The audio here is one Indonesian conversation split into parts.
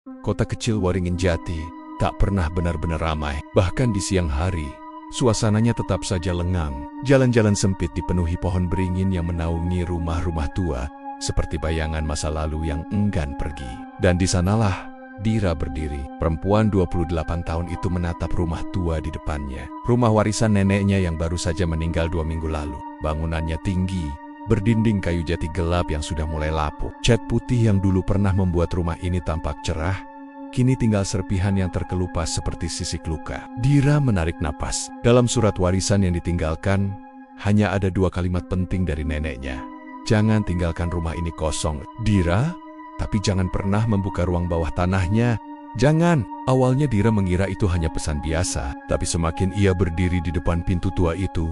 Kota kecil Waringin Jati tak pernah benar-benar ramai. Bahkan di siang hari, suasananya tetap saja lengang. Jalan-jalan sempit dipenuhi pohon beringin yang menaungi rumah-rumah tua, seperti bayangan masa lalu yang enggan pergi. Dan di sanalah Dira berdiri. Perempuan 28 tahun itu menatap rumah tua di depannya. Rumah warisan neneknya yang baru saja meninggal 2 minggu lalu. Bangunannya tinggi, berdinding kayu jati gelap yang sudah mulai lapuk. Cat putih yang dulu pernah membuat rumah ini tampak cerah, kini tinggal serpihan yang terkelupas seperti sisik luka. Dira menarik napas. Dalam surat warisan yang ditinggalkan, hanya ada 2 kalimat penting dari neneknya. Jangan tinggalkan rumah ini kosong. Dira, tapi jangan pernah membuka ruang bawah tanahnya. Jangan. Awalnya Dira mengira itu hanya pesan biasa, tapi semakin ia berdiri di depan pintu tua itu,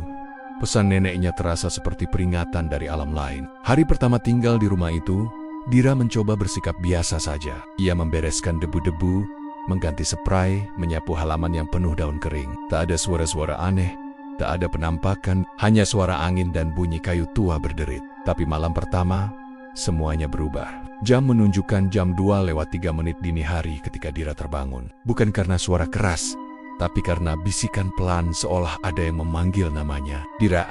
pesan neneknya terasa seperti peringatan dari alam lain. Hari pertama tinggal di rumah itu, Dira mencoba bersikap biasa saja. Ia membereskan debu-debu, mengganti spray, menyapu halaman yang penuh daun kering. Tak ada suara-suara aneh, tak ada penampakan, hanya suara angin dan bunyi kayu tua berderit. Tapi malam pertama, semuanya berubah. Jam menunjukkan jam 2:03 dini hari ketika Dira terbangun. Bukan karena suara keras, tapi karena bisikan pelan seolah ada yang memanggil namanya. Dira.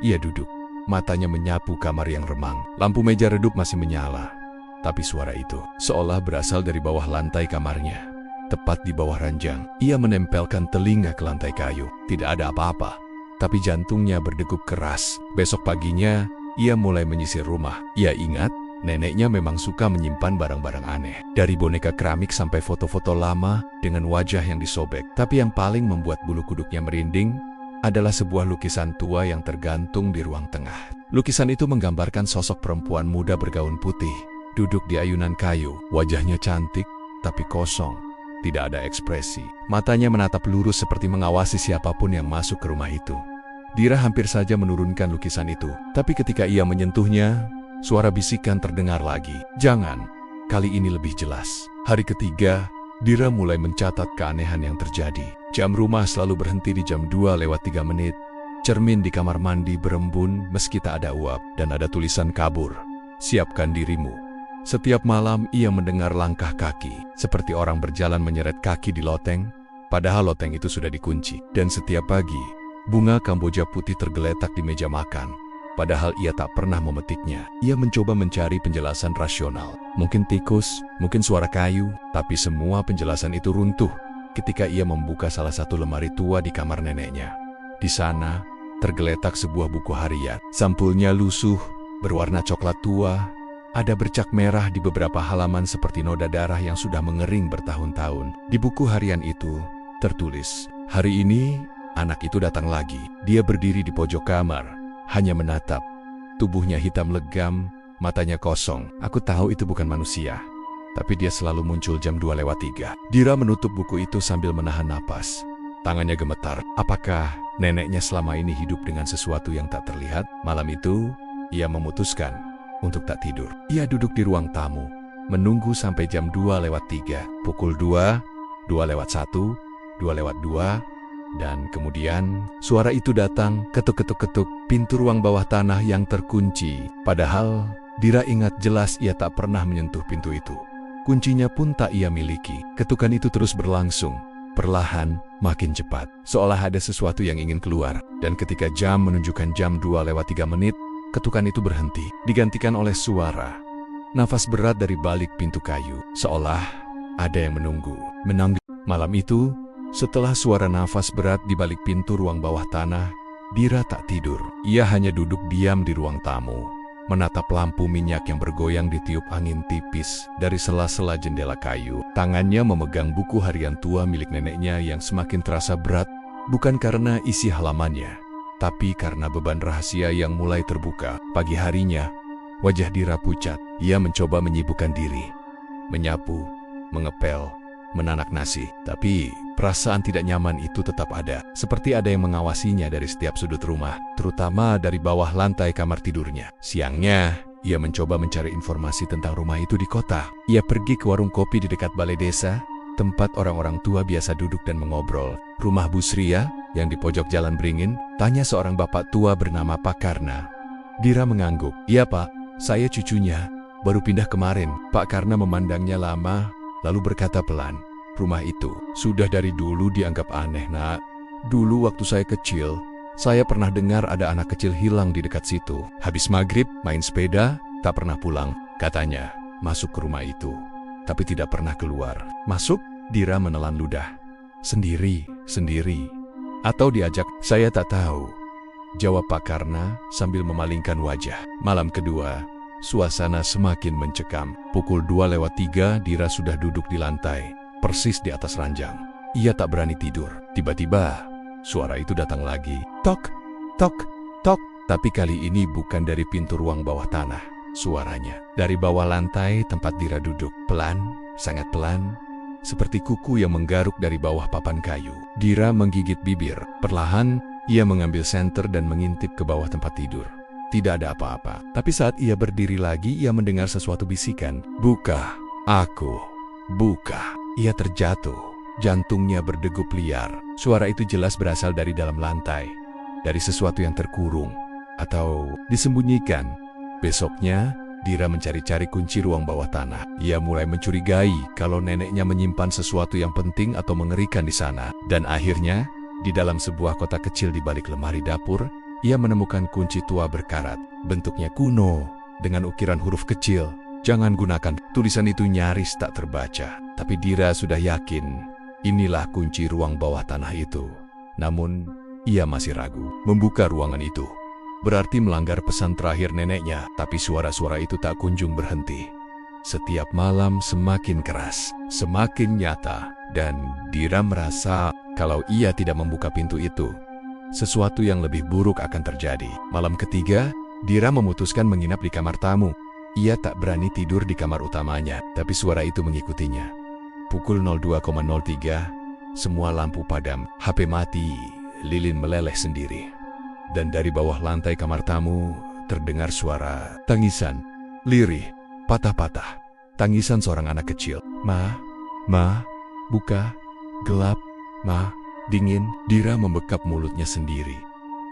Ia duduk. Matanya menyapu kamar yang remang. Lampu meja redup masih menyala. Tapi suara itu seolah berasal dari bawah lantai kamarnya. Tepat di bawah ranjang. Ia menempelkan telinga ke lantai kayu. Tidak ada apa-apa. Tapi jantungnya berdegup keras. Besok paginya, ia mulai menyisir rumah. Ia ingat, neneknya memang suka menyimpan barang-barang aneh. Dari boneka keramik sampai foto-foto lama dengan wajah yang disobek. Tapi yang paling membuat bulu kuduknya merinding adalah sebuah lukisan tua yang tergantung di ruang tengah. Lukisan itu menggambarkan sosok perempuan muda bergaun putih, duduk di ayunan kayu. Wajahnya cantik, tapi kosong. Tidak ada ekspresi. Matanya menatap lurus seperti mengawasi siapapun yang masuk ke rumah itu. Dira hampir saja menurunkan lukisan itu. Tapi ketika ia menyentuhnya, suara bisikan terdengar lagi. Jangan, kali ini lebih jelas. Hari ketiga, Dira mulai mencatat keanehan yang terjadi. Jam rumah selalu berhenti di jam 2:03. Cermin di kamar mandi berembun meski tak ada uap, dan ada tulisan kabur. Siapkan dirimu. Setiap malam ia mendengar langkah kaki, seperti orang berjalan menyeret kaki di loteng, padahal loteng itu sudah dikunci. Dan setiap pagi, bunga kamboja putih tergeletak di meja makan. Padahal ia tak pernah memetiknya. Ia mencoba mencari penjelasan rasional. Mungkin tikus, mungkin suara kayu, tapi semua penjelasan itu runtuh ketika ia membuka salah satu lemari tua di kamar neneknya. Di sana, tergeletak sebuah buku harian. Sampulnya lusuh, berwarna coklat tua. Ada bercak merah di beberapa halaman seperti noda darah yang sudah mengering bertahun-tahun. Di buku harian itu, tertulis, "Hari ini, anak itu datang lagi." Dia berdiri di pojok kamar, hanya menatap. Tubuhnya hitam legam, matanya kosong. Aku tahu itu bukan manusia, tapi dia selalu muncul jam 2:03. Dira menutup buku itu sambil menahan napas. Tangannya gemetar. Apakah neneknya selama ini hidup dengan sesuatu yang tak terlihat? Malam itu, ia memutuskan untuk tak tidur. Ia duduk di ruang tamu, menunggu sampai jam 2:03. Pukul 2, 2:01, 2:02, dan kemudian suara itu datang, ketuk-ketuk-ketuk, pintu ruang bawah tanah yang terkunci. Padahal Dira ingat jelas ia tak pernah menyentuh pintu itu. Kuncinya pun tak ia miliki. Ketukan itu terus berlangsung, perlahan, makin cepat. Seolah ada sesuatu yang ingin keluar. Dan ketika jam menunjukkan jam 2:03, ketukan itu berhenti, digantikan oleh suara nafas berat dari balik pintu kayu. Seolah ada yang menunggu. Malam itu, setelah suara nafas berat di balik pintu ruang bawah tanah, Dira tak tidur. Ia hanya duduk diam di ruang tamu, menatap lampu minyak yang bergoyang ditiup angin tipis dari sela-sela jendela kayu. Tangannya memegang buku harian tua milik neneknya yang semakin terasa berat, bukan karena isi halamannya, tapi karena beban rahasia yang mulai terbuka. Pagi harinya, wajah Dira pucat. Ia mencoba menyibukkan diri, menyapu, mengepel, menanak nasi. Tapi perasaan tidak nyaman itu tetap ada. Seperti ada yang mengawasinya dari setiap sudut rumah, terutama dari bawah lantai kamar tidurnya. Siangnya, ia mencoba mencari informasi tentang rumah itu di kota. Ia pergi ke warung kopi di dekat balai desa, tempat orang-orang tua biasa duduk dan mengobrol. Rumah Bu Sria, yang di pojok jalan beringin, tanya seorang bapak tua bernama Pak Karna. Dira mengangguk. "Iya Pak, saya cucunya, baru pindah kemarin." Pak Karna memandangnya lama, lalu berkata pelan, "Rumah itu sudah dari dulu dianggap aneh, Nak. Dulu waktu saya kecil, saya pernah dengar ada anak kecil hilang di dekat situ. Habis maghrib, main sepeda, tak pernah pulang. Katanya, masuk ke rumah itu, tapi tidak pernah keluar." "Masuk?" Dira menelan ludah. Sendiri. Atau diajak?" "Saya tak tahu," jawab Pak Karna sambil memalingkan wajah. Malam kedua, suasana semakin mencekam. Pukul 2:03 Dira sudah duduk di lantai, persis di atas ranjang. Ia tak berani tidur. Tiba-tiba, suara itu datang lagi. Tok, tok, tok. Tapi kali ini bukan dari pintu ruang bawah tanah. Suaranya dari bawah lantai tempat Dira duduk. Pelan, sangat pelan, seperti kuku yang menggaruk dari bawah papan kayu. Dira menggigit bibir. Perlahan, ia mengambil senter dan mengintip ke bawah tempat tidur. Tidak ada apa-apa. Tapi saat ia berdiri lagi, ia mendengar sesuatu bisikan. "Buka, aku, buka." Ia terjatuh. Jantungnya berdegup liar. Suara itu jelas berasal dari dalam lantai, dari sesuatu yang terkurung atau disembunyikan. Besoknya, Dira mencari-cari kunci ruang bawah tanah. Ia mulai mencurigai kalau neneknya menyimpan sesuatu yang penting atau mengerikan di sana. Dan akhirnya, di dalam sebuah kotak kecil di balik lemari dapur, ia menemukan kunci tua berkarat. Bentuknya kuno, dengan ukiran huruf kecil. "Jangan gunakan." Tulisan itu nyaris tak terbaca. Tapi Dira sudah yakin, inilah kunci ruang bawah tanah itu. Namun, ia masih ragu. Membuka ruangan itu berarti melanggar pesan terakhir neneknya. Tapi suara-suara itu tak kunjung berhenti. Setiap malam semakin keras, semakin nyata. Dan Dira merasa kalau ia tidak membuka pintu itu, sesuatu yang lebih buruk akan terjadi. Malam ketiga, Dira memutuskan menginap di kamar tamu. Ia tak berani tidur di kamar utamanya, tapi suara itu mengikutinya. Pukul 02.03, semua lampu padam, HP mati, lilin meleleh sendiri. Dan dari bawah lantai kamar tamu, terdengar suara tangisan, lirih, patah-patah. Tangisan seorang anak kecil. Ma, buka, gelap, ma. Dingin." Dira membekap mulutnya sendiri.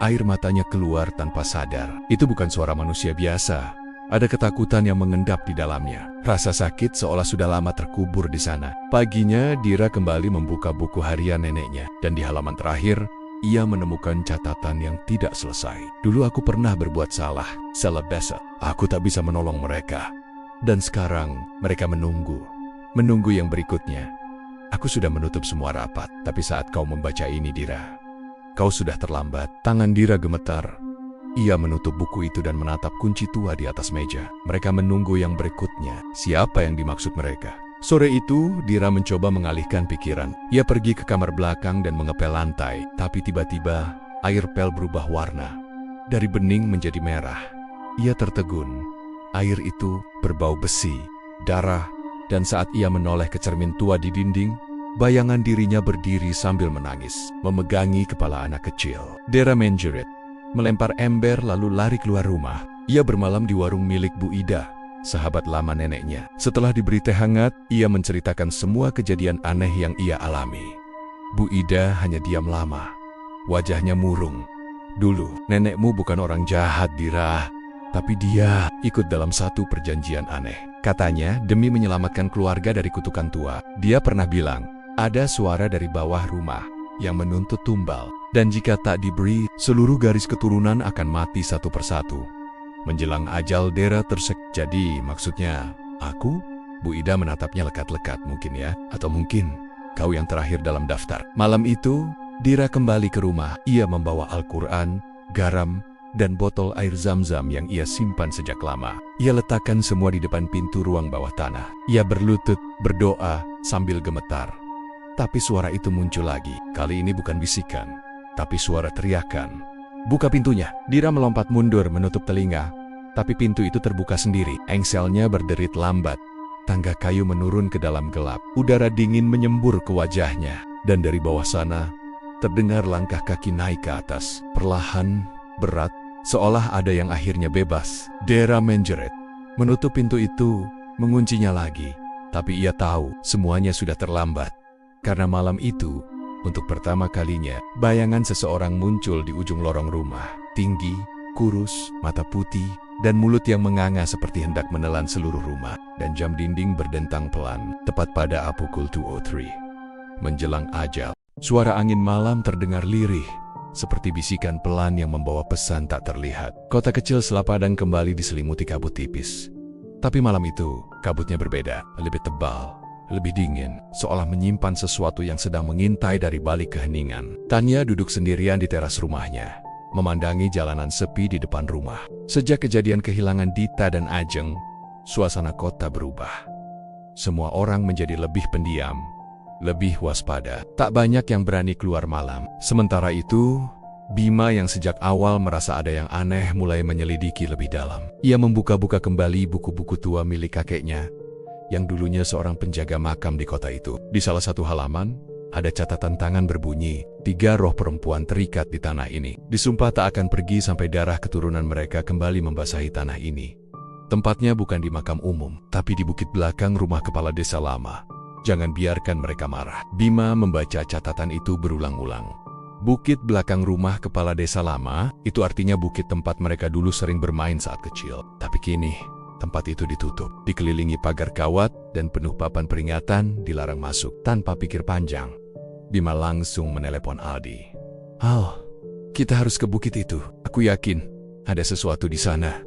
Air matanya keluar tanpa sadar. Itu bukan suara manusia biasa. Ada ketakutan yang mengendap di dalamnya. Rasa sakit seolah sudah lama terkubur di sana. Paginya, Dira kembali membuka buku harian neneknya. Dan di halaman terakhir, ia menemukan catatan yang tidak selesai. "Dulu aku pernah berbuat salah. Salah besar. Aku tak bisa menolong mereka. Dan sekarang, mereka menunggu. Menunggu yang berikutnya. Aku sudah menutup semua rapat, tapi saat kau membaca ini, Dira, kau sudah terlambat." Tangan Dira gemetar. Ia menutup buku itu dan menatap kunci tua di atas meja. Mereka menunggu yang berikutnya. Siapa yang dimaksud mereka? Sore itu, Dira mencoba mengalihkan pikiran. Ia pergi ke kamar belakang dan mengepel lantai. Tapi tiba-tiba, air pel berubah warna. Dari bening menjadi merah. Ia tertegun. Air itu berbau besi, darah. Dan saat ia menoleh ke cermin tua di dinding, bayangan dirinya berdiri sambil menangis, memegangi kepala anak kecil. Dira menjerit, melempar ember lalu lari keluar rumah. Ia bermalam di warung milik Bu Ida, sahabat lama neneknya. Setelah diberi teh hangat, ia menceritakan semua kejadian aneh yang ia alami. Bu Ida hanya diam lama. Wajahnya murung. "Dulu, nenekmu bukan orang jahat, Dira. Tapi dia ikut dalam satu perjanjian aneh. Katanya, demi menyelamatkan keluarga dari kutukan tua, dia pernah bilang, ada suara dari bawah rumah yang menuntut tumbal. Dan jika tak diberi, seluruh garis keturunan akan mati satu persatu." Menjelang ajal, Dira tersek. "Jadi, maksudnya, aku?" Bu Ida menatapnya lekat-lekat. "Mungkin ya, atau mungkin kau yang terakhir dalam daftar." Malam itu, Dira kembali ke rumah. Ia membawa Al-Quran, garam, dan botol air zam-zam yang ia simpan sejak lama. Ia letakkan semua di depan pintu ruang bawah tanah. Ia berlutut, berdoa, sambil gemetar. Tapi suara itu muncul lagi. Kali ini bukan bisikan, tapi suara teriakan. "Buka pintunya!" Dira melompat mundur menutup telinga. Tapi pintu itu terbuka sendiri. Engselnya berderit lambat. Tangga kayu menurun ke dalam gelap. Udara dingin menyembur ke wajahnya. Dan dari bawah sana, terdengar langkah kaki naik ke atas. Perlahan, berat, seolah ada yang akhirnya bebas. Dira menjerit, menutup pintu itu, menguncinya lagi. Tapi ia tahu semuanya sudah terlambat. Karena malam itu, untuk pertama kalinya, bayangan seseorang muncul di ujung lorong rumah. Tinggi, kurus, mata putih, dan mulut yang menganga seperti hendak menelan seluruh rumah. Dan jam dinding berdentang pelan, tepat pada pukul 2:03. Menjelang ajal, suara angin malam terdengar lirih, seperti bisikan pelan yang membawa pesan tak terlihat. Kota kecil Selapadang kembali diselimuti kabut tipis. Tapi malam itu, kabutnya berbeda, lebih tebal, lebih dingin, seolah menyimpan sesuatu yang sedang mengintai dari balik keheningan. Tania duduk sendirian di teras rumahnya, memandangi jalanan sepi di depan rumah. Sejak kejadian kehilangan Dita dan Ajeng, suasana kota berubah. Semua orang menjadi lebih pendiam, lebih waspada. Tak banyak yang berani keluar malam. Sementara itu, Bima yang sejak awal merasa ada yang aneh mulai menyelidiki lebih dalam. Ia membuka-buka kembali buku-buku tua milik kakeknya, yang dulunya seorang penjaga makam di kota itu. Di salah satu halaman, ada catatan tangan berbunyi, 3 roh perempuan terikat di tanah ini. Disumpah tak akan pergi sampai darah keturunan mereka kembali membasahi tanah ini. Tempatnya bukan di makam umum, tapi di bukit belakang rumah kepala desa lama. Jangan biarkan mereka marah. Bima membaca catatan itu berulang-ulang. Bukit belakang rumah kepala desa lama, itu artinya bukit tempat mereka dulu sering bermain saat kecil. Tapi kini, tempat itu ditutup, dikelilingi pagar kawat dan penuh papan peringatan dilarang masuk. Tanpa pikir panjang, Bima langsung menelepon Aldi. "Al, kita harus ke bukit itu. Aku yakin ada sesuatu di sana,"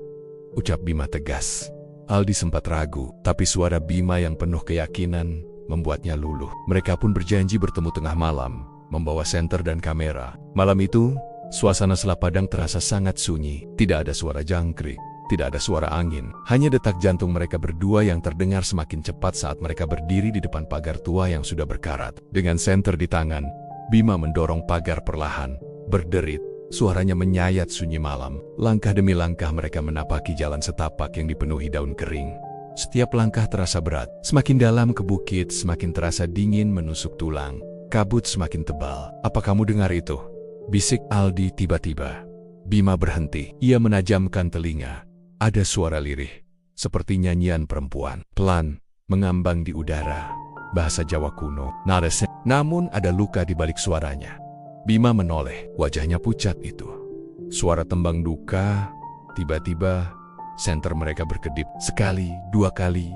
ucap Bima tegas. Aldi sempat ragu, tapi suara Bima yang penuh keyakinan membuatnya luluh. Mereka pun berjanji bertemu tengah malam, membawa senter dan kamera. Malam itu, suasana Selapadang terasa sangat sunyi. Tidak ada suara jangkrik, tidak ada suara angin. Hanya detak jantung mereka berdua yang terdengar semakin cepat saat mereka berdiri di depan pagar tua yang sudah berkarat. Dengan senter di tangan, Bima mendorong pagar perlahan, berderit. Suaranya menyayat sunyi malam. Langkah demi langkah mereka menapaki jalan setapak yang dipenuhi daun kering. Setiap langkah terasa berat. Semakin dalam ke bukit, semakin terasa dingin menusuk tulang. Kabut semakin tebal. "Apa kamu dengar itu?" bisik Aldi tiba-tiba. Bima berhenti. Ia menajamkan telinga. Ada suara lirih, seperti nyanyian perempuan. Pelan, mengambang di udara. Bahasa Jawa kuno. Nada namun ada luka di balik suaranya. Bima menoleh, wajahnya pucat itu. Suara tembang duka, tiba-tiba senter mereka berkedip. Sekali, 2 kali,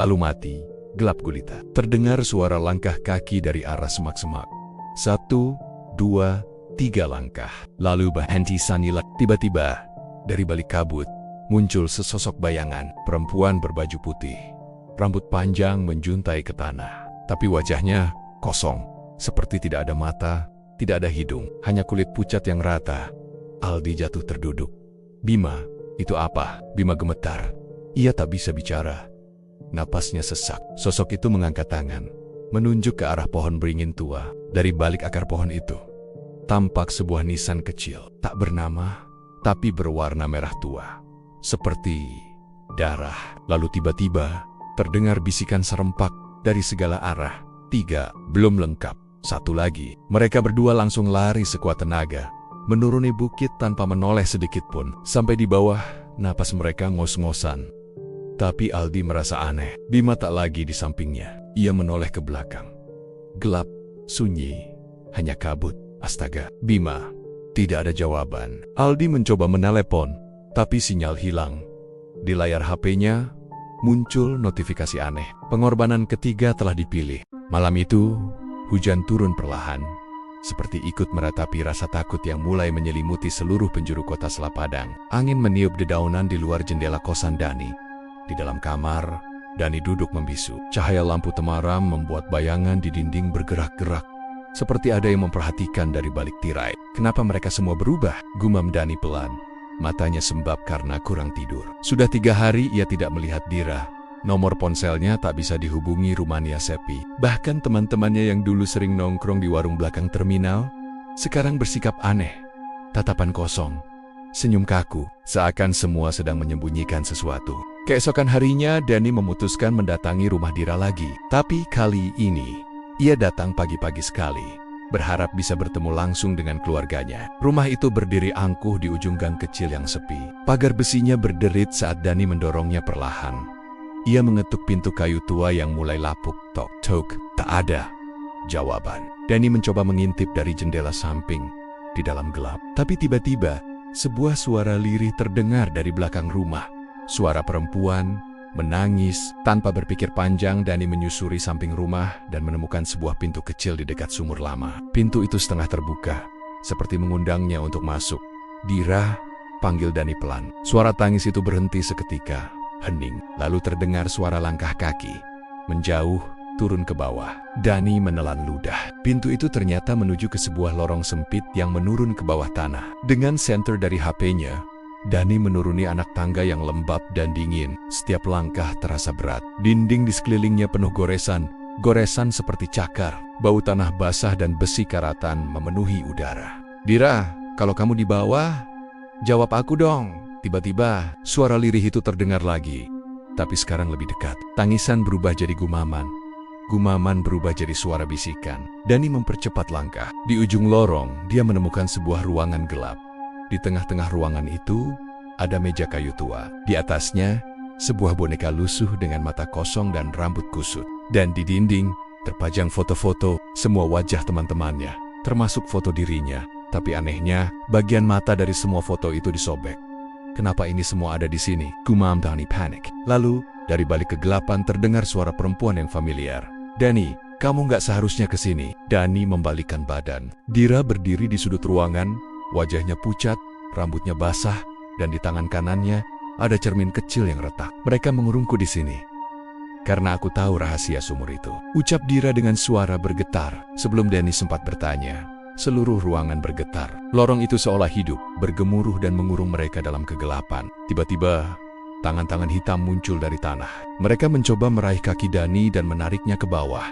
lalu mati, gelap gulita. Terdengar suara langkah kaki dari arah semak-semak. 1, 2, 3 langkah. Lalu berhenti sanila. Tiba-tiba, dari balik kabut, muncul sesosok bayangan, perempuan berbaju putih. Rambut panjang menjuntai ke tanah, tapi wajahnya kosong, seperti tidak ada mata. Tidak ada hidung, hanya kulit pucat yang rata. Aldi jatuh terduduk. "Bima, itu apa?" Bima gemetar. Ia tak bisa bicara. Napasnya sesak. Sosok itu mengangkat tangan, menunjuk ke arah pohon beringin tua. Dari balik akar pohon itu, tampak sebuah nisan kecil, tak bernama, tapi berwarna merah tua, seperti darah. Lalu tiba-tiba, terdengar bisikan serempak dari segala arah. 3, belum lengkap. 1 lagi. Mereka berdua langsung lari sekuat tenaga, menuruni bukit tanpa menoleh sedikit pun. Sampai di bawah, napas mereka ngos-ngosan. Tapi Aldi merasa aneh. Bima tak lagi di sampingnya. Ia menoleh ke belakang. Gelap, sunyi, hanya kabut. Astaga, Bima. Tidak ada jawaban. Aldi mencoba menelepon, tapi sinyal hilang. Di layar HP-nya, muncul notifikasi aneh. Pengorbanan ketiga telah dipilih. Malam itu, hujan turun perlahan, seperti ikut meratapi rasa takut yang mulai menyelimuti seluruh penjuru kota Selapadang. Angin meniup dedaunan di luar jendela kosan Dani. Di dalam kamar, Dani duduk membisu. Cahaya lampu temaram membuat bayangan di dinding bergerak-gerak, seperti ada yang memperhatikan dari balik tirai. "Kenapa mereka semua berubah?" gumam Dani pelan. Matanya sembab karena kurang tidur. Sudah 3 hari ia tidak melihat Dira. Nomor ponselnya tak bisa dihubungi, rumahnya sepi. Bahkan teman-temannya yang dulu sering nongkrong di warung belakang terminal, sekarang bersikap aneh. Tatapan kosong, senyum kaku, seakan semua sedang menyembunyikan sesuatu. Keesokan harinya, Dani memutuskan mendatangi rumah Dira lagi. Tapi kali ini, ia datang pagi-pagi sekali, berharap bisa bertemu langsung dengan keluarganya. Rumah itu berdiri angkuh di ujung gang kecil yang sepi. Pagar besinya berderit saat Dani mendorongnya perlahan. Ia mengetuk pintu kayu tua yang mulai lapuk. Tok, tok, tak ada jawaban. Dani mencoba mengintip dari jendela samping di dalam gelap. Tapi tiba-tiba, sebuah suara lirih terdengar dari belakang rumah. Suara perempuan menangis. Tanpa berpikir panjang, Dani menyusuri samping rumah dan menemukan sebuah pintu kecil di dekat sumur lama. Pintu itu setengah terbuka, seperti mengundangnya untuk masuk. "Dira," panggil Dani pelan. Suara tangis itu berhenti seketika, hening. Lalu terdengar suara langkah kaki, menjauh, turun ke bawah. Dani menelan ludah. Pintu itu ternyata menuju ke sebuah lorong sempit yang menurun ke bawah tanah. Dengan senter dari HP-nya, Dani menuruni anak tangga yang lembab dan dingin. Setiap langkah terasa berat. Dinding di sekelilingnya penuh goresan seperti cakar. Bau tanah basah dan besi karatan memenuhi udara. "Dira, kalau kamu di bawah, jawab aku dong." Tiba-tiba, suara lirih itu terdengar lagi, tapi sekarang lebih dekat. Tangisan berubah jadi gumaman. Gumaman berubah jadi suara bisikan. Dani mempercepat langkah. Di ujung lorong, dia menemukan sebuah ruangan gelap. Di tengah-tengah ruangan itu, ada meja kayu tua. Di atasnya, sebuah boneka lusuh dengan mata kosong dan rambut kusut. Dan di dinding, terpajang foto-foto semua wajah teman-temannya, termasuk foto dirinya. Tapi anehnya, bagian mata dari semua foto itu disobek. "Kenapa ini semua ada di sini?" gumam Dani panik. Lalu, dari balik kegelapan terdengar suara perempuan yang familiar. "Dani, kamu nggak seharusnya ke sini." Dani membalikkan badan. Dira berdiri di sudut ruangan, wajahnya pucat, rambutnya basah, dan di tangan kanannya ada cermin kecil yang retak. "Mereka mengurungku di sini karena aku tahu rahasia sumur itu," ucap Dira dengan suara bergetar. Sebelum Dani sempat bertanya, seluruh ruangan bergetar. Lorong itu seolah hidup, bergemuruh dan mengurung mereka dalam kegelapan. Tiba-tiba, tangan-tangan hitam muncul dari tanah. Mereka mencoba meraih kaki Dani dan menariknya ke bawah.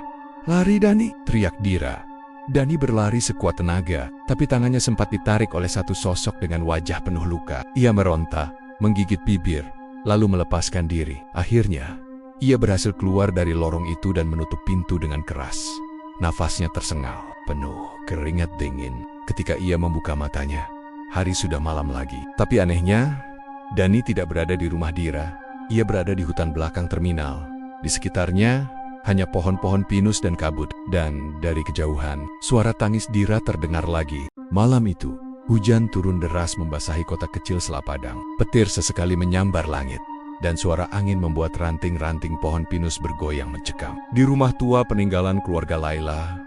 "Lari, Dani!" teriak Dira. Dani berlari sekuat tenaga, tapi tangannya sempat ditarik oleh satu sosok dengan wajah penuh luka. Ia meronta, menggigit bibir, lalu melepaskan diri. Akhirnya, ia berhasil keluar dari lorong itu dan menutup pintu dengan keras. Nafasnya tersengal, penuh keringat dingin. Ketika ia membuka matanya, hari sudah malam lagi. Tapi anehnya, Dani tidak berada di rumah Dira. Ia berada di hutan belakang terminal. Di sekitarnya, hanya pohon-pohon pinus dan kabut. Dan dari kejauhan, suara tangis Dira terdengar lagi. Malam itu, hujan turun deras membasahi kota kecil Selapadang. Petir sesekali menyambar langit, dan suara angin membuat ranting-ranting pohon pinus bergoyang mencekam. Di rumah tua peninggalan keluarga Laila,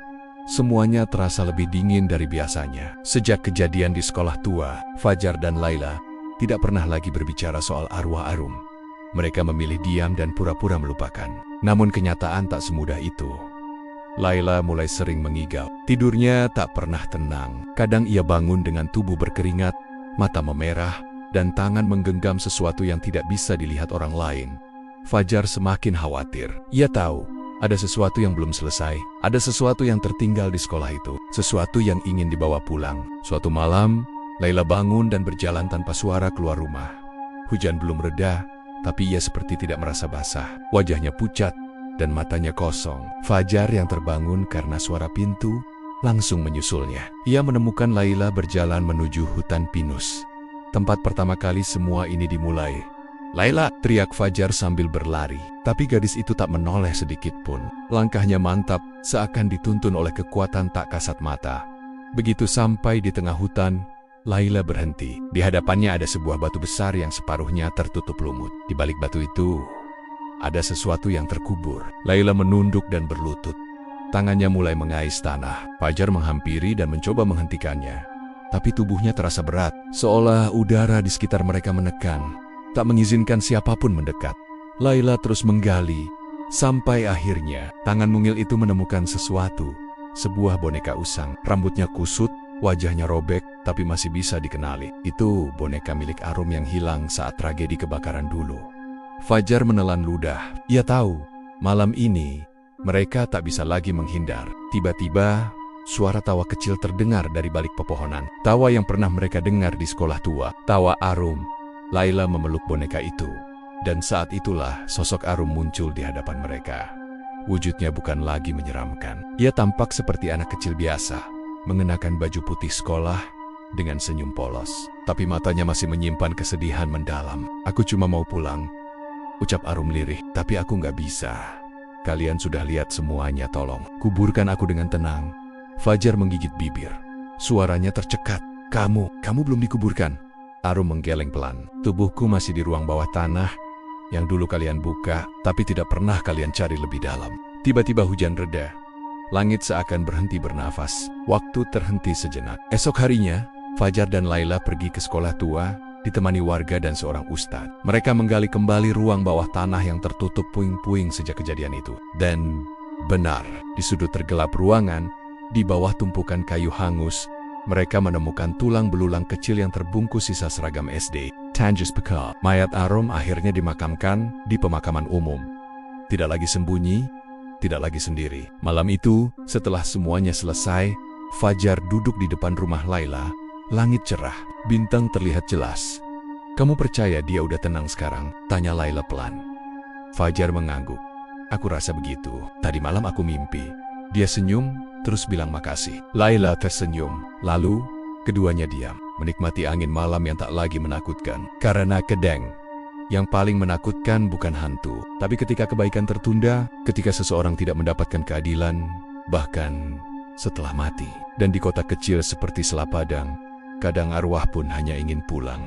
semuanya terasa lebih dingin dari biasanya. Sejak kejadian di sekolah tua, Fajar dan Laila tidak pernah lagi berbicara soal arwah Arum. Mereka memilih diam dan pura-pura melupakan. Namun kenyataan tak semudah itu. Laila mulai sering mengigau. Tidurnya tak pernah tenang. Kadang ia bangun dengan tubuh berkeringat, mata memerah, dan tangan menggenggam sesuatu yang tidak bisa dilihat orang lain. Fajar semakin khawatir. Ia tahu ada sesuatu yang belum selesai. Ada sesuatu yang tertinggal di sekolah itu. Sesuatu yang ingin dibawa pulang. Suatu malam, Laila bangun dan berjalan tanpa suara keluar rumah. Hujan belum reda, tapi ia seperti tidak merasa basah. Wajahnya pucat dan matanya kosong. Fajar yang terbangun karena suara pintu langsung menyusulnya. Ia menemukan Laila berjalan menuju hutan pinus. Tempat pertama kali semua ini dimulai. "Laila!" teriak Fajar sambil berlari. Tapi gadis itu tak menoleh sedikit pun. Langkahnya mantap, seakan dituntun oleh kekuatan tak kasat mata. Begitu sampai di tengah hutan, Laila berhenti. Di hadapannya ada sebuah batu besar yang separuhnya tertutup lumut. Di balik batu itu, ada sesuatu yang terkubur. Laila menunduk dan berlutut. Tangannya mulai mengais tanah. Fajar menghampiri dan mencoba menghentikannya. Tapi tubuhnya terasa berat, seolah udara di sekitar mereka menekan, tak mengizinkan siapapun mendekat. Laila terus menggali, sampai akhirnya tangan mungil itu menemukan sesuatu. Sebuah boneka usang. Rambutnya kusut, wajahnya robek, tapi masih bisa dikenali. Itu boneka milik Arum yang hilang saat tragedi kebakaran dulu. Fajar menelan ludah. Ia tahu, malam ini mereka tak bisa lagi menghindar. Tiba-tiba, suara tawa kecil terdengar dari balik pepohonan. Tawa yang pernah mereka dengar di sekolah tua. Tawa Arum. Laila memeluk boneka itu. Dan saat itulah sosok Arum muncul di hadapan mereka. Wujudnya bukan lagi menyeramkan. Ia tampak seperti anak kecil biasa, mengenakan baju putih sekolah dengan senyum polos. Tapi matanya masih menyimpan kesedihan mendalam. "Aku cuma mau pulang," ucap Arum lirih. "Tapi aku nggak bisa. Kalian sudah lihat semuanya, tolong kuburkan aku dengan tenang." Fajar menggigit bibir. Suaranya tercekat. Kamu belum dikuburkan." Arum menggeleng pelan. Tubuhku masih di ruang bawah tanah yang dulu kalian buka, tapi tidak pernah kalian cari lebih dalam. Tiba-tiba hujan reda. Langit seakan berhenti bernafas. Waktu terhenti sejenak. Esok harinya, Fajar dan Laila pergi ke sekolah tua, ditemani warga dan seorang ustadz. Mereka menggali kembali ruang bawah tanah yang tertutup puing-puing sejak kejadian itu. Dan benar, di sudut tergelap ruangan, di bawah tumpukan kayu hangus, mereka menemukan tulang belulang kecil yang terbungkus sisa seragam SD. Tanjus Pekal. Mayat Arum akhirnya dimakamkan di pemakaman umum. Tidak lagi sembunyi, tidak lagi sendiri. Malam itu, setelah semuanya selesai, Fajar duduk di depan rumah Laila. Langit cerah, bintang terlihat jelas. "Kamu percaya dia udah tenang sekarang?" tanya Laila pelan. Fajar mengangguk. "Aku rasa begitu. Tadi malam aku mimpi." Dia senyum, terus bilang makasih. Laila tersenyum. Lalu, keduanya diam, menikmati angin malam yang tak lagi menakutkan. Karena kedeng, yang paling menakutkan bukan hantu, tapi ketika kebaikan tertunda, ketika seseorang tidak mendapatkan keadilan, bahkan setelah mati. Dan di kota kecil seperti Selapadang, kadang arwah pun hanya ingin pulang.